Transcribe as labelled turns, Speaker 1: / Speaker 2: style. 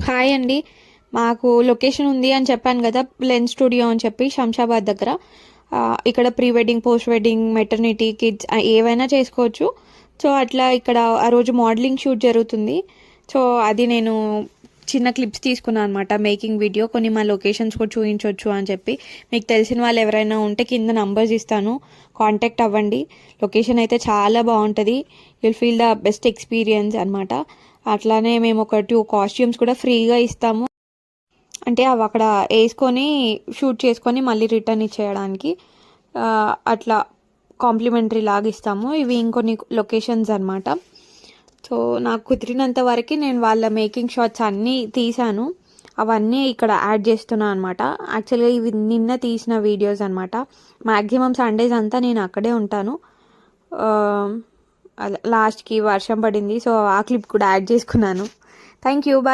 Speaker 1: Hi అండి. మాకు location ఉంది అని చెప్పాను కదా, లెన్స్ స్టూడియో అని చెప్పి శంషాబాద్ దగ్గర. ఇక్కడ pre wedding, post wedding, maternity, kids ఏవైనా చేసుకోవచ్చు. సో అట్లా ఇక్కడ ఆ రోజు మోడలింగ్ షూట్ జరుగుతుంది. సో అది నేను చిన్న క్లిప్స్ తీసుకున్నాను అనమాట, మేకింగ్ వీడియో. కొన్ని మా లొకేషన్స్ కూడా చూపించవచ్చు అని చెప్పి. మీకు తెలిసిన వాళ్ళు ఎవరైనా ఉంటే కింద నంబర్స్ ఇస్తాను, కాంటాక్ట్ అవ్వండి. లొకేషన్ అయితే చాలా బాగుంటుంది. You'll feel the best experience అనమాట. అట్లానే మేము ఒక 2 కాస్ట్యూమ్స్ కూడా ఫ్రీగా ఇస్తాము. అంటే అవి అక్కడ వేసుకొని షూట్ చేసుకొని మళ్ళీ రిటర్న్ ఇచ్చేయడానికి అట్లా కాంప్లిమెంటరీ లాగా ఇస్తాము. ఇవి ఇంకొన్ని లొకేషన్స్ అనమాట. సో నాకు కుదిరినంత వరకు నేను వాళ్ళ మేకింగ్ షాట్స్ అన్నీ తీసాను. అవన్నీ ఇక్కడ యాడ్ చేస్తున్నాను అనమాట. యాక్చువల్గా ఇవి నిన్న తీసిన వీడియోస్ అనమాట. మ్యాక్సిమం సండేస్ అంతా నేను అక్కడే ఉంటాను. లాస్ట్కి వర్షం పడింది, సో ఆ క్లిప్ కూడా యాడ్ చేసుకున్నాను. Thank you, bye.